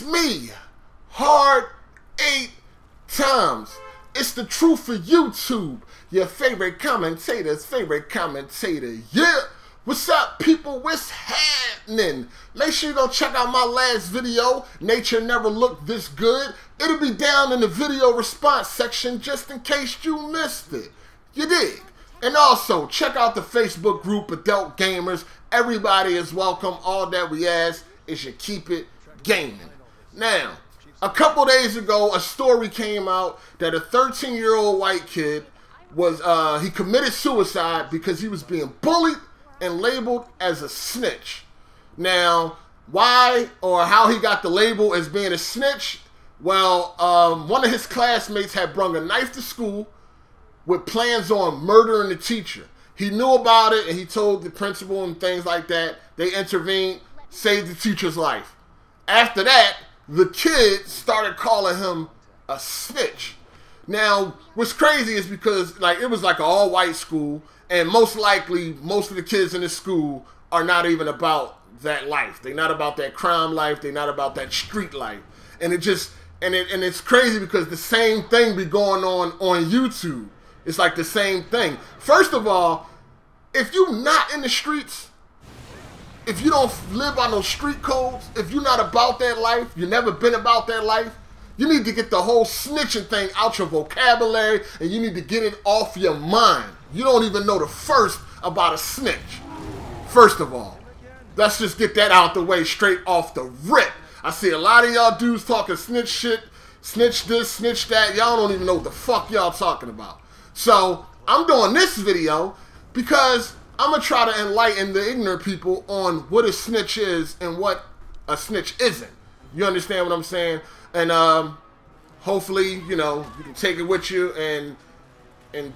It's me, Hard 8 times. It's the truth for YouTube. Your favorite commentator's favorite commentator. Yeah. What's up, people? What's happening? Make sure you go check out my last video. Nature never looked this good. It'll be down in the video response section just in case you missed it. You dig? And also, check out the Facebook group, Adult Gamers. Everybody is welcome. All that we ask is you keep it gaming. Now, a couple days ago, a story came out that a 13-year-old white kid was, he committed suicide because he was being bullied and labeled as a snitch. Now, why or how he got the label as being a snitch? Well, one of his classmates had brought a knife to school with plans on murdering the teacher. He knew about it and he told the principal and things like that. They intervened, saved the teacher's life. After that, the kid started calling him a snitch. Now, what's crazy is because it was like an all-white school, and most likely most of the kids in this school are not even about that life. They're not about that crime life. They're not about that street life. And it's crazy because the same thing be going on YouTube. It's like the same thing. First of all, if you're not in the streets, if you don't live by those street codes, if you're not about that life, you've never been about that life, you need to get the whole snitching thing out your vocabulary and you need to get it off your mind. You don't even know the first about a snitch. First of all, let's just get that out the way straight off the rip. I see a lot of y'all dudes talking snitch shit, snitch this, snitch that. Y'all don't even know what the fuck y'all talking about. So I'm doing this video because I'm going to try to enlighten the ignorant people on what a snitch is and what a snitch isn't. You understand what I'm saying? And hopefully, you know, you can take it with you and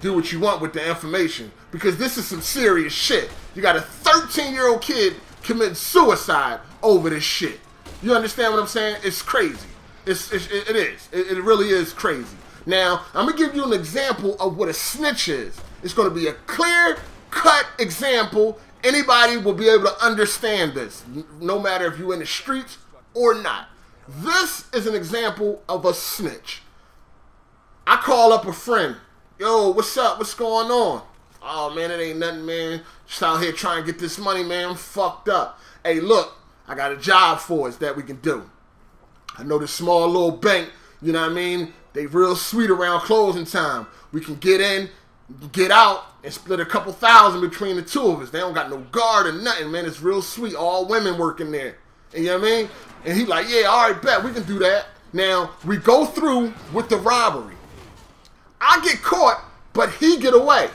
do what you want with the information. Because this is some serious shit. You got a 13-year-old kid committing suicide over this shit. You understand what I'm saying? It's crazy. It is. It really is crazy. Now, I'm going to give you an example of what a snitch is. It's going to be a clear-cut example. Anybody will be able to understand this, no matter if you're in the streets or not. This is an example of a snitch. I call up a friend. Yo, what's up? What's going on? Oh, man, it ain't nothing, man. Just out here trying to get this money, man. I'm fucked up. Hey, look, I got a job for us that we can do. I know this small little bank, you know what I mean? They real sweet around closing time. We can get in, get out, and split a couple thousand between the two of us. They don't got no guard or nothing, man. It's real sweet. All women working there. And you know what I mean? And he like, yeah, all right, bet. We can do that. Now, we go through with the robbery. I get caught, but he get away.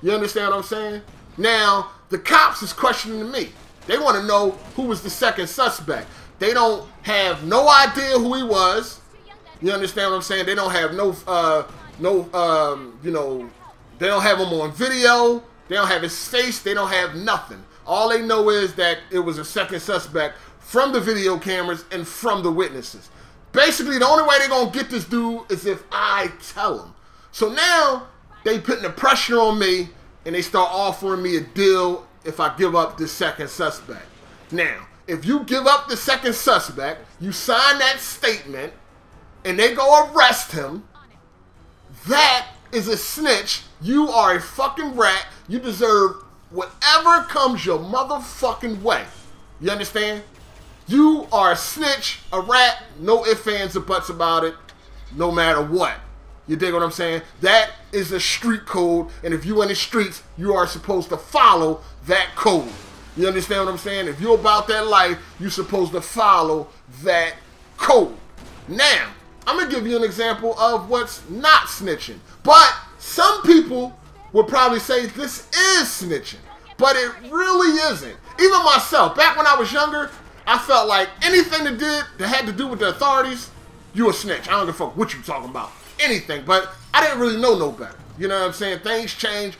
You understand what I'm saying? Now, the cops is questioning me. They want to know who was the second suspect. They don't have no idea who he was. You understand what I'm saying? They don't have you know, they don't have him on video. They don't have his face. They don't have nothing. All they know is that it was a second suspect from the video cameras and from the witnesses. Basically, the only way they're going to get this dude is if I tell them. So now, they putting the pressure on me, and they start offering me a deal if I give up the second suspect. Now, if you give up the second suspect, you sign that statement, and they go arrest him, that is a snitch. You are a fucking rat. You deserve whatever comes your motherfucking way. You understand? You are a snitch, a rat, no ifs, ands, or buts about it, no matter what. You dig what I'm saying? That is a street code, and if you're in the streets, you are supposed to follow that code. You understand what I'm saying? If you're about that life, you're supposed to follow that code. Now, I'm going to give you an example of what's not snitching. But some people would probably say this is snitching, but it really isn't. Even myself, back when I was younger, I felt like anything that had to do with the authorities, you a snitch. I don't give a fuck what you talking about. Anything, but I didn't really know no better. You know what I'm saying? Things change.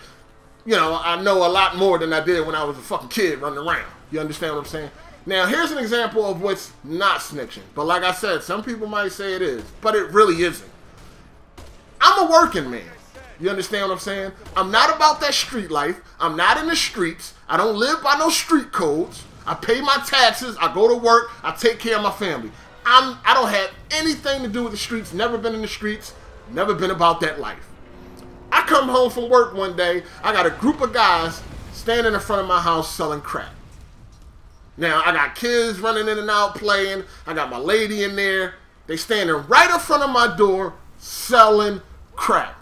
You know, I know a lot more than I did when I was a fucking kid running around. You understand what I'm saying? Now, here's an example of what's not snitching. But like I said, some people might say it is, but it really isn't. I'm a working man. You understand what I'm saying? I'm not about that street life. I'm not in the streets. I don't live by no street codes. I pay my taxes. I go to work. I take care of my family. I don't have anything to do with the streets, never been in the streets, never been about that life. I come home from work one day, I got a group of guys standing in front of my house selling crack. Now, I got kids running in and out playing, I got my lady in there, they standing right in front of my door selling crack.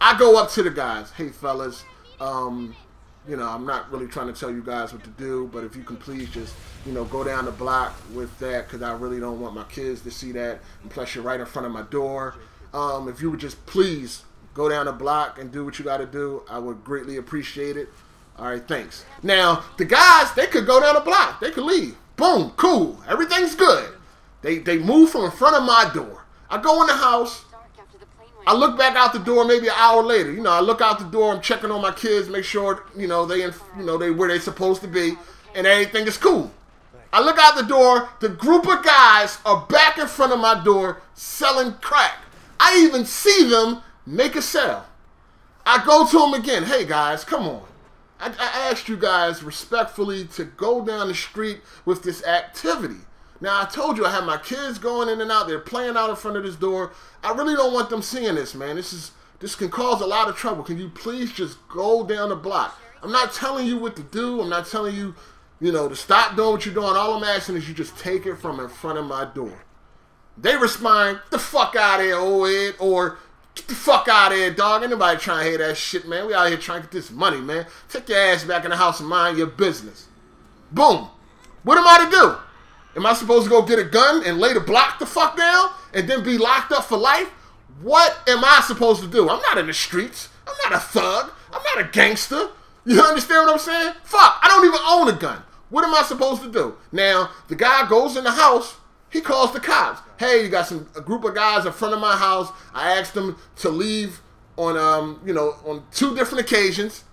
I go up to the guys, hey fellas, you know, I'm not really trying to tell you guys what to do, but if you can please just, you know, go down the block with that, because I really don't want my kids to see that, and plus you're right in front of my door. If you would just please go down the block and do what you got to do, I would greatly appreciate it. All right, thanks. Now, the guys, they could go down the block. They could leave. Boom, cool. Everything's good. They move from in front of my door. I go in the house. I look back out the door maybe an hour later. You know, I look out the door. I'm checking on my kids, make sure, you know, they where they're supposed to be, and everything is cool. I look out the door. The group of guys are back in front of my door selling crack. I even see them make a sale. I go to them again. Hey, guys, come on. I asked you guys respectfully to go down the street with this activity. Now, I told you I have my kids going in and out. They're playing out in front of this door. I really don't want them seeing this, man. This can cause a lot of trouble. Can you please just go down the block? I'm not telling you what to do. I'm not telling you, you know, to stop doing what you're doing. All I'm asking is you just take it from in front of my door. They respond, "The fuck out of here, old head," or "Get the fuck out of here, dog. Ain't nobody trying to hear that shit, man. We out here trying to get this money, man. Take your ass back in the house and mind your business." Boom. What am I to do? Am I supposed to go get a gun and lay the block the fuck down and then be locked up for life? What am I supposed to do? I'm not in the streets. I'm not a thug. I'm not a gangster. You understand what I'm saying? Fuck, I don't even own a gun. What am I supposed to do? Now, the guy goes in the house. He calls the cops. Hey, you got a group of guys in front of my house. I asked them to leave on, you know, on 2 different occasions.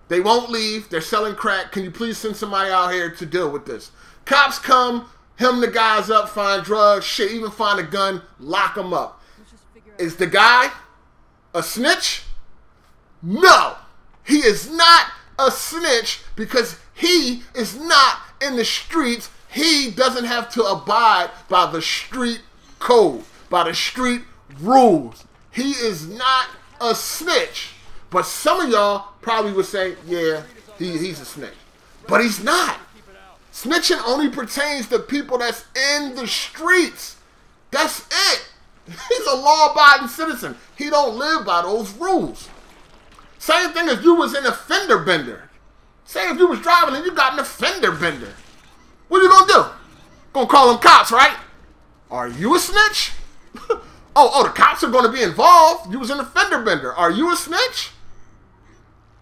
They won't leave. They're selling crack. Can you please send somebody out here to deal with this? Cops come. Hem the guys up, find drugs, shit, even find a gun, lock them up. Is the guy a snitch? No, he is not a snitch because he is not in the streets. He doesn't have to abide by the street code, by the street rules. He is not a snitch. But some of y'all probably would say, yeah, he's a snitch. But he's not. Snitching only pertains to people that's in the streets. That's it. He's a law-abiding citizen. He don't live by those rules. Same thing if you was in a fender bender. Say if you was driving and you got in a fender bender. What are you going to do? Going to call them cops, right? Are you a snitch? oh, the cops are going to be involved. You was in a fender bender. Are you a snitch?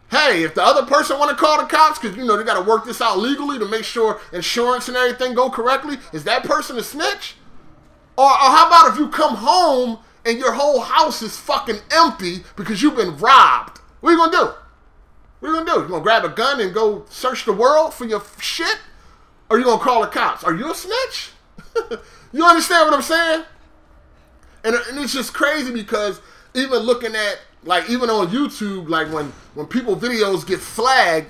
Hey, if the other person want to call the cops because, you know, they got to work this out legally to make sure insurance and everything go correctly, is that person a snitch? Or how about if you come home and your whole house is fucking empty because you've been robbed? What are you going to do? What are you going to do? You going to grab a gun and go search the world for your shit? Or are you going to call the cops? Are you a snitch? You understand what I'm saying? And it's just crazy because even looking at, like, even on YouTube, like when people videos get flagged,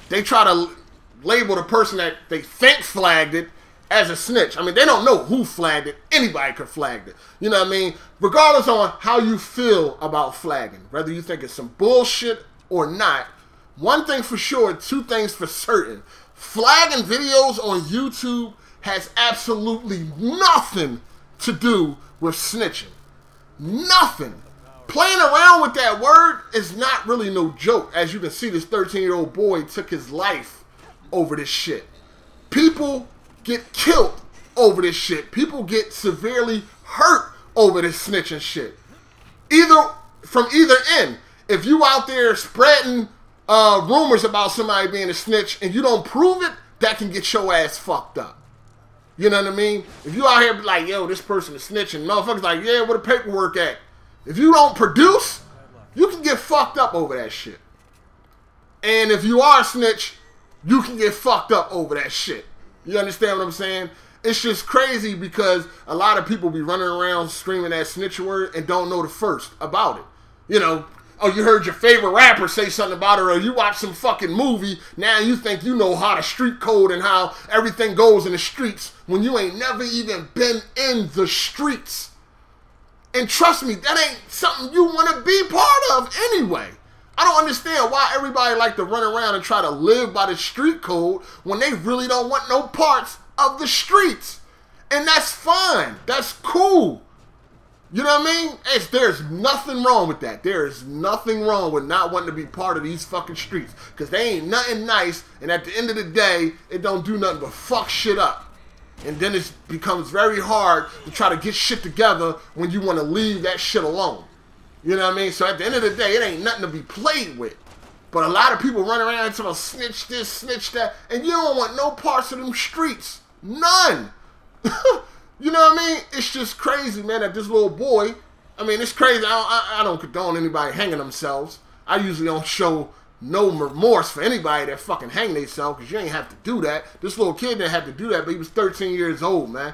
they try to label the person that they think flagged it as a snitch. I mean, they don't know who flagged it. Anybody could flag it. You know what I mean? Regardless on how you feel about flagging, whether you think it's some bullshit or not, one thing for sure, 2 things for certain. Flagging videos on YouTube has absolutely nothing to do with snitching. Nothing. Playing around with that word is not really no joke. As you can see, this 13-year-old boy took his life over this shit. People get killed over this shit. People get severely hurt over this snitching shit. From either end. If you out there spreading rumors about somebody being a snitch and you don't prove it, that can get your ass fucked up. You know what I mean? If you out here be like, yo, this person is snitching, motherfuckers like, yeah, where the paperwork at? If you don't produce, you can get fucked up over that shit. And if you are a snitch, you can get fucked up over that shit. You understand what I'm saying? It's just crazy because a lot of people be running around screaming that snitch word and don't know the first about it. You know, or you heard your favorite rapper say something about it, or you watch some fucking movie, now you think you know how the street code and how everything goes in the streets when you ain't never even been in the streets. And trust me, that ain't something you want to be part of anyway. I don't understand why everybody like to run around and try to live by the street code when they really don't want no parts of the streets. And that's fine. That's cool. You know what I mean? There's nothing wrong with that. There is nothing wrong with not wanting to be part of these fucking streets. Because they ain't nothing nice. And at the end of the day, it don't do nothing but fuck shit up. And then it becomes very hard to try to get shit together when you want to leave that shit alone. You know what I mean? So at the end of the day, it ain't nothing to be played with. But a lot of people run around and tell snitch this, snitch that, and you don't want no parts of them streets. None. You know what I mean? It's just crazy, man, that this little boy, I mean, it's crazy. I don't condone anybody hanging themselves. I usually don't show no remorse for anybody that fucking hang themselves, because you ain't have to do that. This little kid didn't have to do that, but he was 13 years old, man.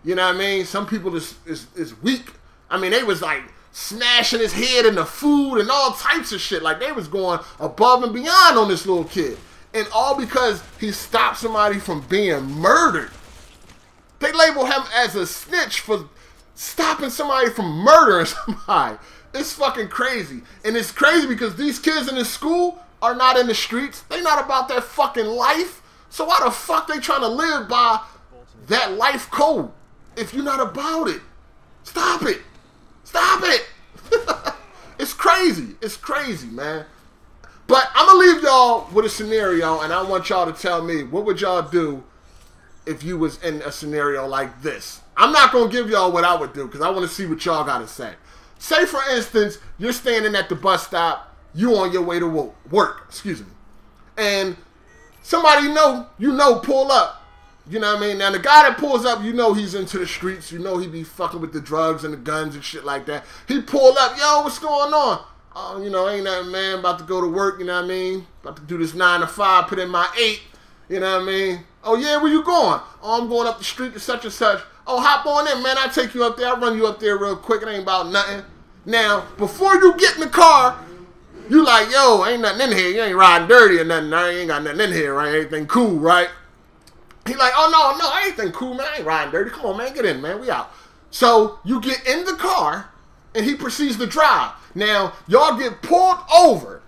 You know what I mean? Some people is weak. I mean, they was like smashing his head in the food and all types of shit. Like, they was going above and beyond on this little kid. And all because he stopped somebody from being murdered. They label him as a snitch for stopping somebody from murdering somebody. It's fucking crazy. And it's crazy because these kids in this school are not in the streets. They not about that fucking life. So why the fuck they trying to live by that life code if you're not about it? Stop it. Stop it. It's crazy. It's crazy, man. But I'm going to leave y'all with a scenario, and I want y'all to tell me, what would y'all do if you was in a scenario like this? I'm not going to give y'all what I would do because I want to see what y'all got to say. Say, for instance, you're standing at the bus stop, you on your way to work, excuse me, and somebody you know pull up. You know what I mean? Now, the guy that pulls up, you know he's into the streets. You know he be fucking with the drugs and the guns and shit like that. He pull up, yo, what's going on? Oh, you know, ain't nothing, man. About to go to work, you know what I mean? About to do this 9 to 5, put in my 8, you know what I mean? Oh, yeah, where you going? Oh, I'm going up the street to such and such. Oh, hop on in, man. I'll take you up there. I'll run you up there real quick. It ain't about nothing. Now, before you get in the car, you like, yo, ain't nothing in here. You ain't riding dirty or nothing. I ain't got nothing in here, right? Everything cool, right? He like, oh, no, everything cool, man. I ain't riding dirty. Come on, man. Get in, man. We out. So you get in the car, and he proceeds to drive. Now, y'all get pulled over.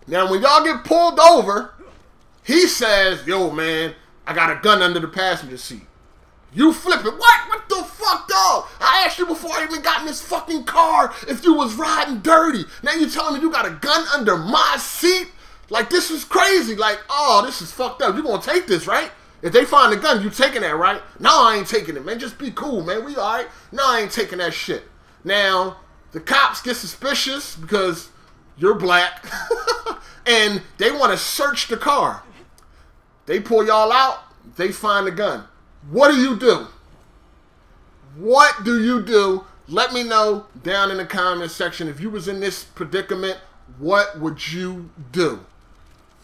Now, when y'all get pulled over, he says, yo, man, I got a gun under the passenger seat. You flip it. What the fuck, dog? I asked you before I even got in this fucking car if you was riding dirty. Now you telling me you got a gun under my seat? Like, this is crazy. Like, oh, this is fucked up. You gonna take this, right? If they find a gun, you taking that, right? No, I ain't taking it, man. Just be cool, man. We all right? No, I ain't taking that shit. Now, the cops get suspicious because you're black. And they want to search the car. They pull y'all out. They find the gun. What do you do? What do you do? Let me know down in the comment section. If you was in this predicament, what would you do?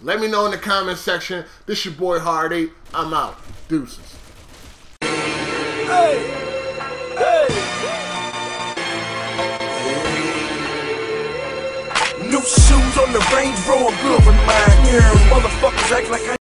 Let me know in the comment section. This your boy Hard 8. I'm out. Deuces. Hey! Hey! New shoes on the Range Rover, good with mine. Yeah, motherfuckers act like I